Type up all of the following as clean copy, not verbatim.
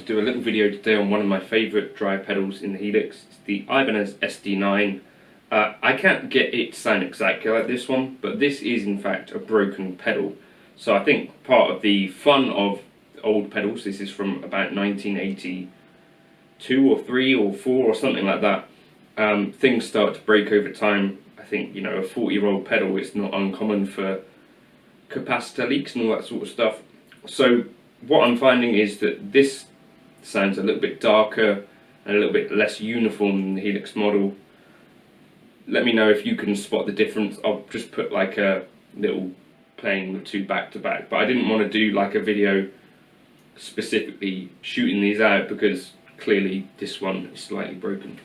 to do a little video today on one of my favourite drive pedals in the Helix. It's the Ibanez SD9. I can't get it to sound exactly like this one, but this is in fact a broken pedal. So I think part of the fun of old pedals, this is from about 1982 or 3 or 4 or something like that, things start to break over time. I think, you know, a 40-year-old pedal, it's not uncommon for capacitor leaks and all that sort of stuff. So what I'm finding is that this sounds a little bit darker and a little bit less uniform than the Helix model. Let me know if you can spot the difference. I'll just put like a little playing the two back to back, but I didn't want to do like a video specifically shooting these out because clearly this one is slightly broken.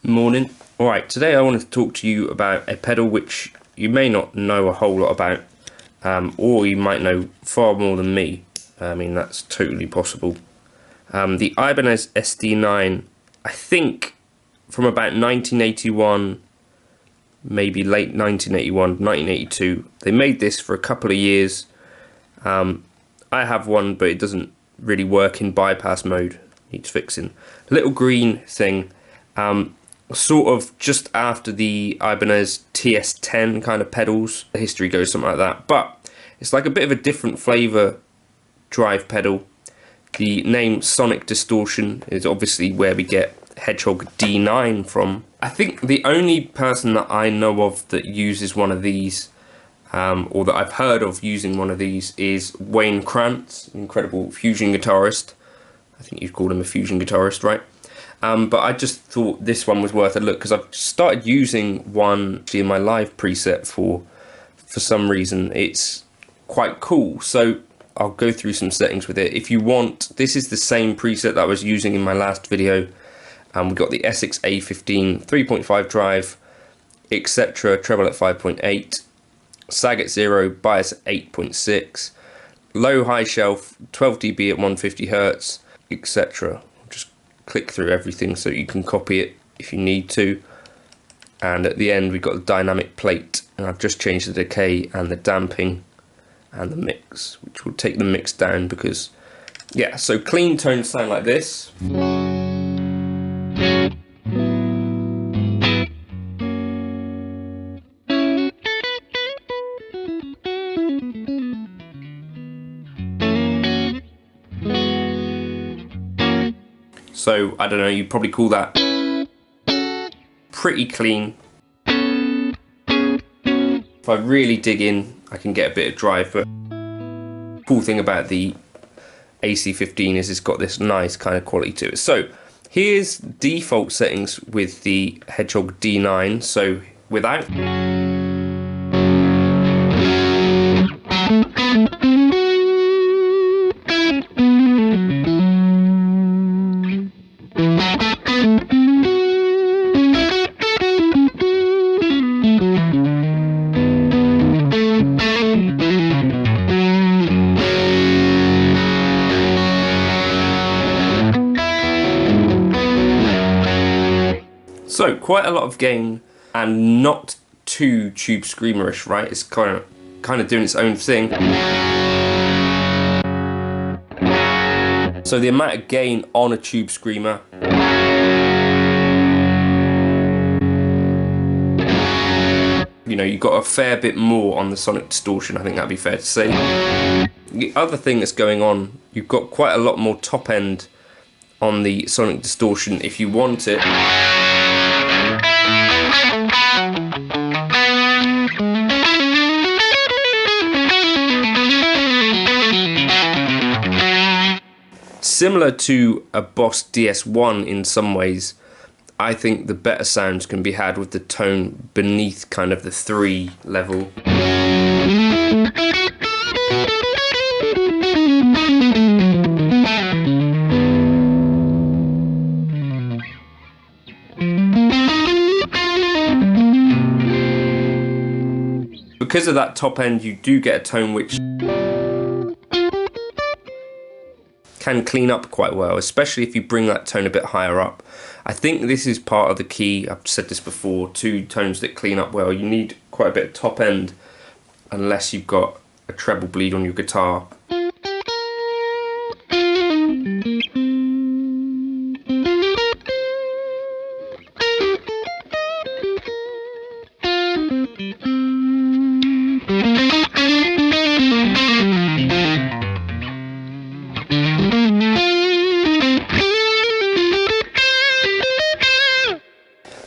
Morning. Alright, today I wanted to talk to you about a pedal which you may not know a whole lot about, or you might know far more than me. I mean, that's totally possible. The Ibanez SD9, I think from about 1981, maybe late 1981, 1982, they made this for a couple of years. I have one, but it doesn't really work in bypass mode, needs fixing. Little green thing. Sort of just after the Ibanez TS10 kind of pedals. The history goes something like that, but it's like a bit of a different flavour drive pedal. The name Sonic Distortion is obviously where we get Hedgehog D9 from. I think the only person that I know of that uses one of these, or that I've heard of using one of these, is Wayne Krantz, incredible fusion guitarist. I think you'd call him a fusion guitarist, right? But I just thought this one was worth a look because I've started using one in my live preset for some reason. It's quite cool, so I'll go through some settings with it. If you want, this is the same preset that I was using in my last video. We've got the Essex A15 3.5 drive, etc. treble at 5.8, sag at 0, bias at 8.6, low high shelf 12 dB at 150 Hz, etc. Click through everything so you can copy it if you need to. And at the end we've got the dynamic plate, and I've just changed the decay and the damping and the mix, which will take the mix down because, yeah, so clean tones sound like this. So, I don't know, you'd probably call that pretty clean. If I really dig in, I can get a bit of drive, but the cool thing about the AC15 is it's got this nice kind of quality to it. So, here's default settings with the Hedgehog D9, so without. So quite a lot of gain and not too tube screamerish, right? It's kind of doing its own thing. So the amount of gain on a tube screamer know, you've got a fair bit more on the sonic distortion. I think that'd be fair to say. The other thing that's going on, you've got quite a lot more top end on the sonic distortion if you want it. Similar to a Boss DS1 in some ways, I think the better sounds can be had with the tone beneath kind of the 3 level. Because of that top end, you do get a tone which can clean up quite well, especially if you bring that tone a bit higher up. I think this is part of the key, I've said this before, to tones that clean up well. You need quite a bit of top end unless you've got a treble bleed on your guitar.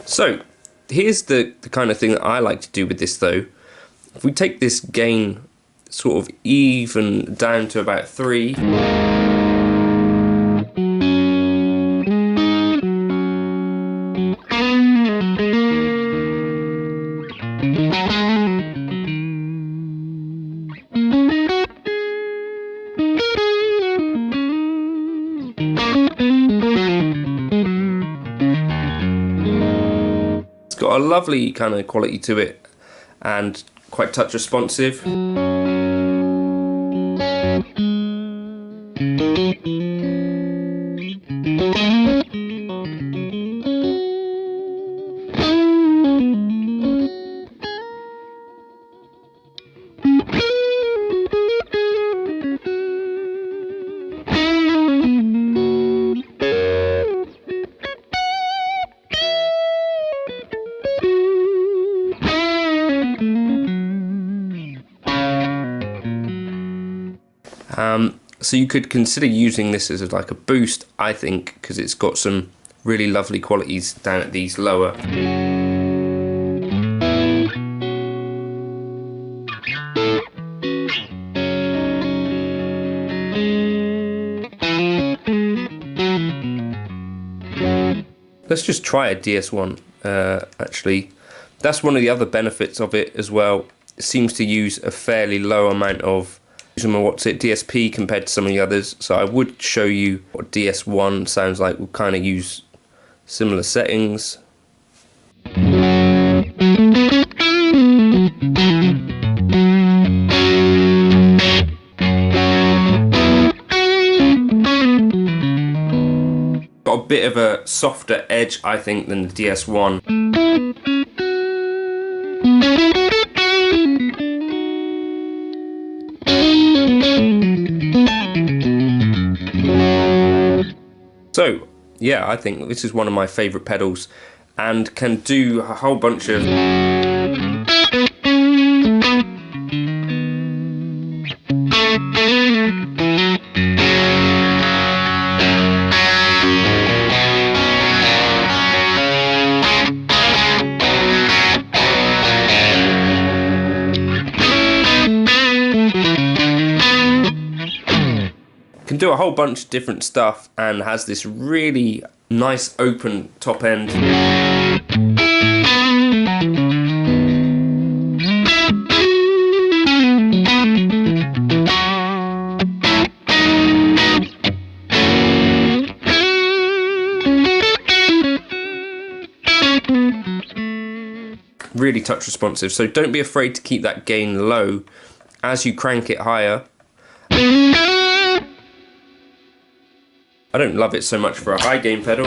So here's the kind of thing that I like to do with this though. If we take this gain sort of even down to about 3, got a lovely kind of quality to it and quite touch responsive. So you could consider using this as like a boost, I think, because it's got some really lovely qualities down at these lower. Let's just try a DS1, actually. That's one of the other benefits of it as well. It seems to use a fairly low amount of DSP compared to some of the others, so I would show you what DS1 sounds like. We'll kind of use similar settings. Got a bit of a softer edge, I think, than the DS1. So, yeah, I think this is one of my favourite pedals and can do a whole bunch of... Can do a whole bunch of different stuff and has this really nice open top end. Really touch responsive, so don't be afraid to keep that gain low as you crank it higher. I don't love it so much for a high gain pedal.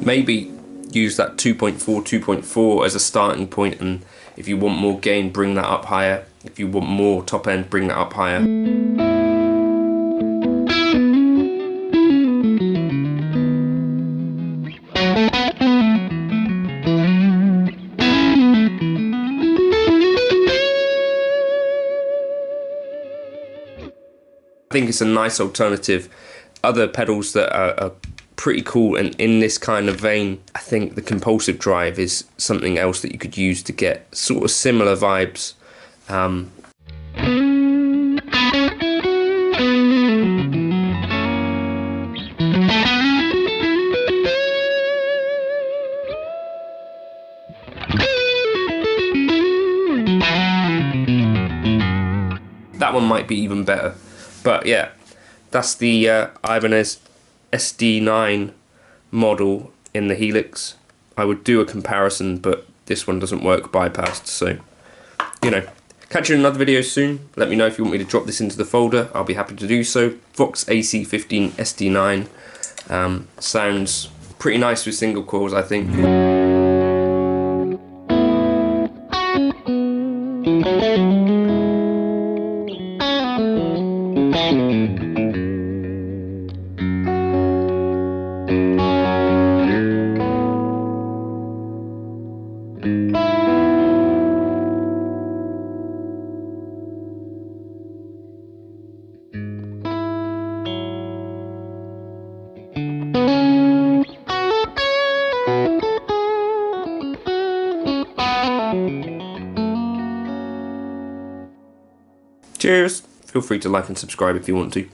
maybe use that 2.4, 2.4 as a starting point, and if you want more gain, bring that up higher. If you want more top end, bring that up higher. I think it's a nice alternative. Other pedals that are pretty cool and in this kind of vein, I think the compulsive drive is something else that you could use to get sort of similar vibes. That one might be even better. But yeah, that's the Ibanez SD9 model in the Helix. I would do a comparison, but this one doesn't work bypassed, so, you know. Catch you in another video soon. Let me know if you want me to drop this into the folder. I'll be happy to do so. Vox AC15 SD9. Sounds pretty nice with single coils, I think. Cheers! Feel free to like and subscribe if you want to.